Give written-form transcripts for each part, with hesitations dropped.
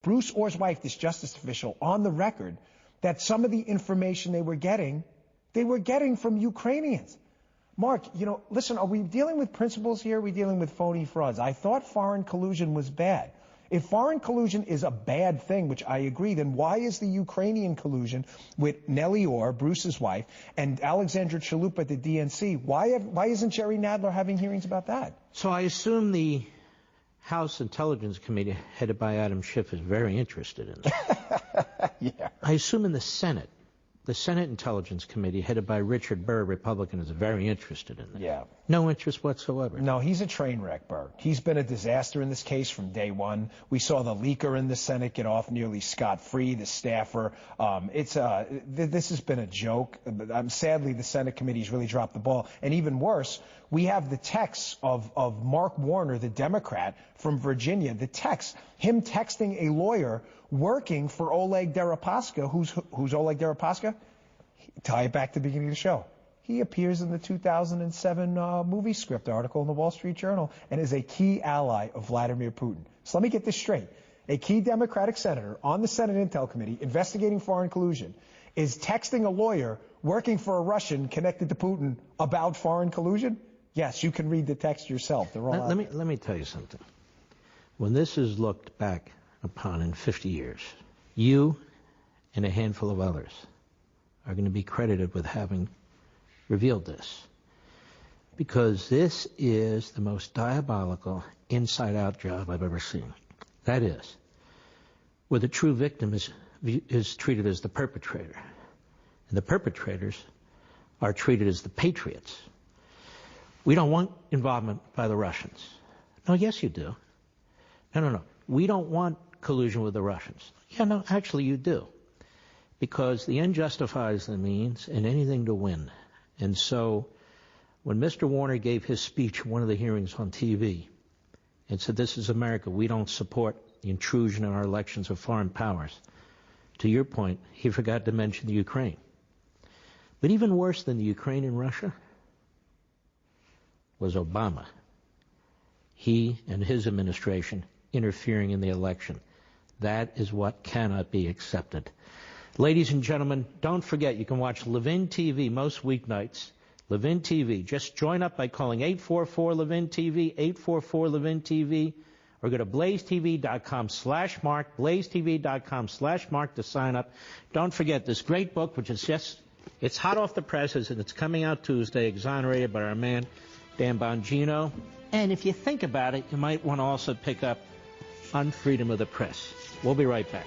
Bruce Orr's wife, this justice official, on the record that some of the information they were getting from Ukrainians. Mark, listen, are we dealing with principles here? Are we dealing with phony frauds? I thought foreign collusion was bad. If foreign collusion is a bad thing, which I agree, then why is the Ukrainian collusion with Nellie Orr, Bruce's wife, and Alexandra Chalupa at the DNC, why isn't Jerry Nadler having hearings about that? So I assume the House Intelligence Committee, headed by Adam Schiff, is very interested in this. Yeah. I assume in the Senate Intelligence Committee, headed by Richard Burr, Republican, is very interested in this. Yeah. No interest whatsoever. No, he's a train wreck, Burr. He's been a disaster in this case from day one. We saw the leaker in the Senate get off nearly scot-free, the staffer. This has been a joke. Sadly, the Senate committee's really dropped the ball. And even worse, we have the texts of Mark Warner, the Democrat from Virginia, him texting a lawyer working for Oleg Deripaska. Who's Oleg Deripaska? Tie it back to the beginning of the show. He appears in the 2007 movie script article in the Wall Street Journal and is a key ally of Vladimir Putin. So let me get this straight. A key Democratic senator on the Senate Intel Committee investigating foreign collusion is texting a lawyer working for a Russian connected to Putin about foreign collusion? Yes, you can read the text yourself. They're all let me tell you something. When this is looked back upon in 50 years, you and a handful of others are going to be credited with having revealed this, because this is the most diabolical inside-out job I've ever seen. That is, where the true victim is treated as the perpetrator, and the perpetrators are treated as the patriots. We don't want involvement by the Russians. No, yes, you do. No. We don't want collusion with the Russians. Yeah, no, actually you do. Because the end justifies the means and anything to win. And so when Mr. Warner gave his speech at one of the hearings on TV and said, this is America, we don't support the intrusion in our elections of foreign powers, to your point, he forgot to mention the Ukraine. But even worse than the Ukraine and Russia was Obama. He and his administration interfering in the election. That is what cannot be accepted. Ladies and gentlemen, don't forget, you can watch Levin TV most weeknights. Levin TV. Just join up by calling 844-LEVIN-TV, 844-LEVIN-TV, or go to blazetv.com/Mark, blazetv.com/Mark to sign up. Don't forget this great book, which is it's hot off the presses, and it's coming out Tuesday, Exonerated, by our man, Dan Bongino. And if you think about it, you might want to also pick up On Freedom of the Press. We'll be right back.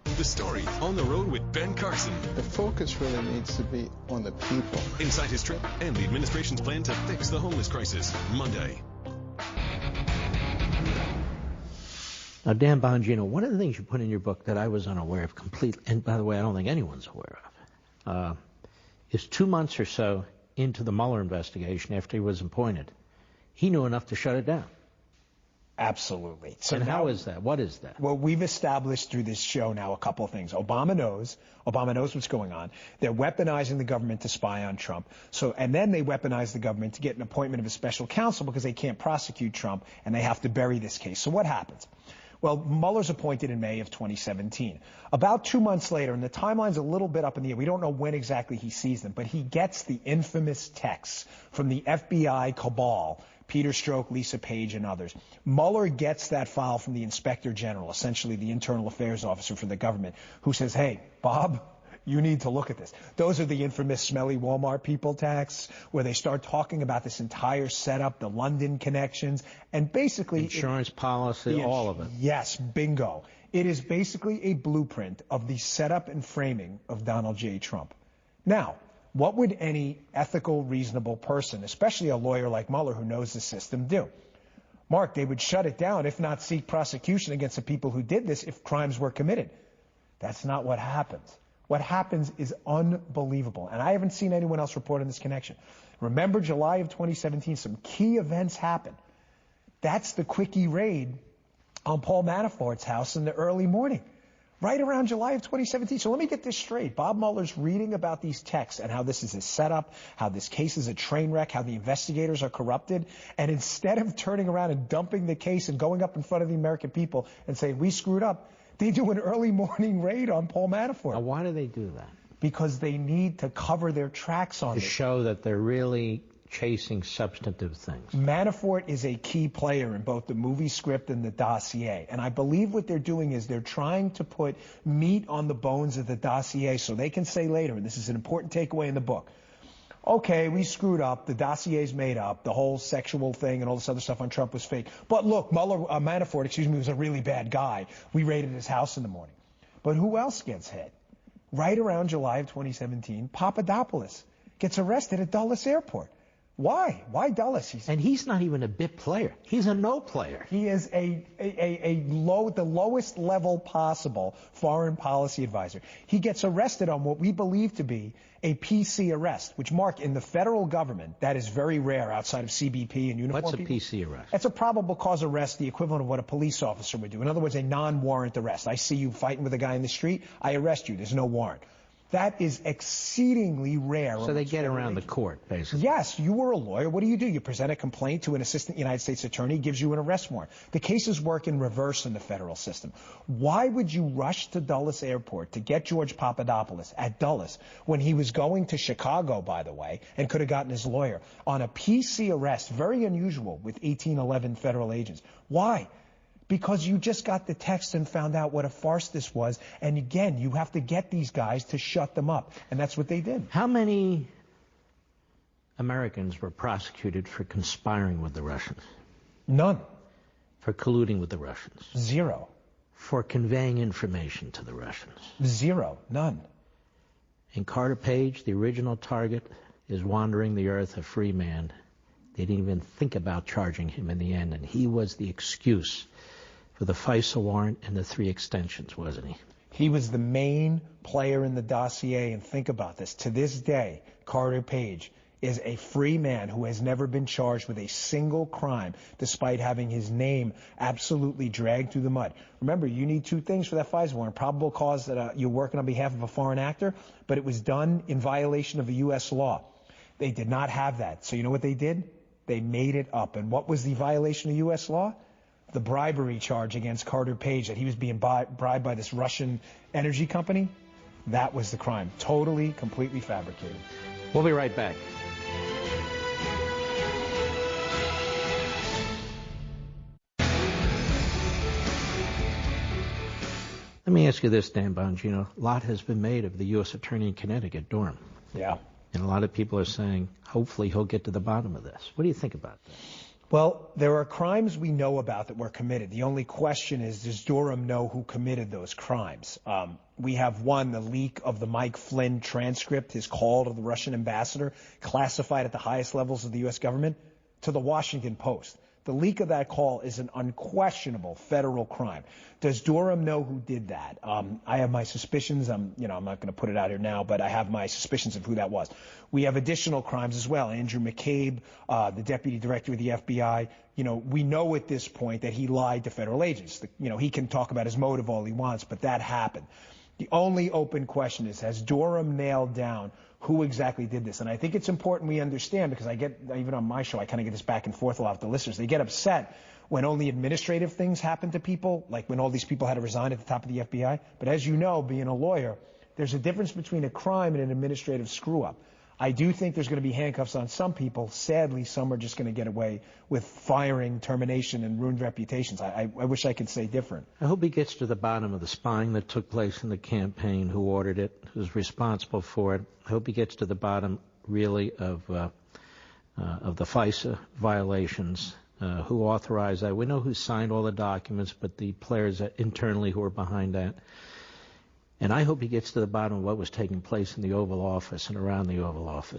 The Story on the road with Ben Carson. The focus really needs to be on the people. Inside his trip and the administration's plan to fix the homeless crisis. Monday. Now, Dan Bongino, one of the things you put in your book that I was unaware of completely, and by the way, I don't think anyone's aware of, is 2 months or so into the Mueller investigation after he was appointed, he knew enough to shut it down. Absolutely. So and now, how is that? What is that? Well, we've established through this show now a couple of things. Obama knows what's going on. They're weaponizing the government to spy on Trump. And then they weaponize the government to get an appointment of a special counsel because they can't prosecute Trump and they have to bury this case. So what happens? Well, Mueller's appointed in May of 2017. About 2 months later, and the timeline's a little bit up in the air, we don't know when exactly he sees them, but he gets the infamous texts from the FBI cabal, Peter Strzok, Lisa Page, and others. Mueller gets that file from the Inspector General, essentially the internal affairs officer for the government, who says, hey, Bob, you need to look at this. Those are the infamous smelly Walmart people texts where they start talking about this entire setup, the London connections, and basically insurance policy, all of it. Yes, bingo. It is basically a blueprint of the setup and framing of Donald J. Trump. Now, what would any ethical, reasonable person, especially a lawyer like Mueller who knows the system, do? Mark, they would shut it down, if not seek prosecution against the people who did this if crimes were committed. That's not what happens. What happens is unbelievable, and I haven't seen anyone else report on this connection. Remember July of 2017, some key events happened. That's the quickie raid on Paul Manafort's house in the early morning. right around July of 2017. So let me get this straight. Bob Mueller's reading about these texts and how this is a setup, how this case is a train wreck, how the investigators are corrupted. And instead of turning around and dumping the case and going up in front of the American people and saying, we screwed up, they do an early morning raid on Paul Manafort. Now, why do they do that? Because they need to cover their tracks on it. To show that they're really chasing substantive things. Manafort is a key player in both the movie script and the dossier. And I believe what they're doing is they're trying to put meat on the bones of the dossier so they can say later, and this is an important takeaway in the book, okay, we screwed up, the dossier's made up, the whole sexual thing and all this other stuff on Trump was fake. But look, Manafort, was a really bad guy. We raided his house in the morning. But who else gets hit? Right around July of 2017, Papadopoulos gets arrested at Dulles Airport. Why? Why Dulles? And he's not even a bit player. He's a no player. He is the lowest level possible foreign policy advisor. He gets arrested on what we believe to be a PC arrest, which, Mark, in the federal government, that is very rare outside of CBP and uniform What's a people. PC arrest? That's a probable cause arrest, the equivalent of what a police officer would do. In other words, a non-warrant arrest. I see you fighting with a guy in the street, I arrest you. There's no warrant. That is exceedingly rare. So they get around the court, basically. Yes, you were a lawyer. What do? You present a complaint to an assistant United States attorney, gives you an arrest warrant. The cases work in reverse in the federal system. Why would you rush to Dulles Airport to get George Papadopoulos at Dulles when he was going to Chicago, by the way, and could have gotten his lawyer on a PC arrest, very unusual with 1811 federal agents? Why? Because you just got the text and found out what a farce this was. And again, you have to get these guys to shut them up. And that's what they did. How many Americans were prosecuted for conspiring with the Russians? None. For colluding with the Russians? Zero. For conveying information to the Russians? Zero. None. And Carter Page, the original target, is wandering the earth a free man. They didn't even think about charging him in the end. And he was the excuse for the FISA warrant and the 3 extensions, wasn't he? He was the main player in the dossier, and think about this. To this day, Carter Page is a free man who has never been charged with a single crime, despite having his name absolutely dragged through the mud. Remember, you need 2 things for that FISA warrant. Probable cause that you're working on behalf of a foreign actor, but it was done in violation of a U.S. law. They did not have that. So you know what they did? They made it up. And what was the violation of U.S. law? The bribery charge against Carter Page, that he was being bribed by this Russian energy company. That was the crime. Totally, completely fabricated. We'll be right back. Let me ask you this, Dan Bongino. A lot has been made of the U.S. Attorney in Connecticut, Durham. Yeah. And a lot of people are saying, hopefully he'll get to the bottom of this. What do you think about that? Well, there are crimes we know about that were committed. The only question is, does Durham know who committed those crimes? We have one, the leak of the Mike Flynn transcript, his call to the Russian ambassador, classified at the highest levels of the U.S. government, to the Washington Post. The leak of that call is an unquestionable federal crime. Does Durham know who did that? I have my suspicions. I'm not going to put it out here now, but I have my suspicions of who that was. We have additional crimes as well. Andrew McCabe, the deputy director of the FBI, we know at this point that he lied to federal agents. He can talk about his motive all he wants, but that happened. The only open question is, has Durham nailed down who exactly did this? And I think it's important we understand, because even on my show, I kind of get this back and forth a lot with the listeners. They get upset when only administrative things happen to people, like when all these people had to resign at the top of the FBI. But as you know, being a lawyer, there's a difference between a crime and an administrative screw-up. I do think there's going to be handcuffs on some people. Sadly, some are just going to get away with firing, termination, and ruined reputations. I wish I could say different. I hope he gets to the bottom of the spying that took place in the campaign, who ordered it, who's responsible for it. I hope he gets to the bottom, really, of the FISA violations, who authorized that. We know who signed all the documents, but the players internally who are behind that. And I hope he gets to the bottom of what was taking place in the Oval Office and around the Oval Office.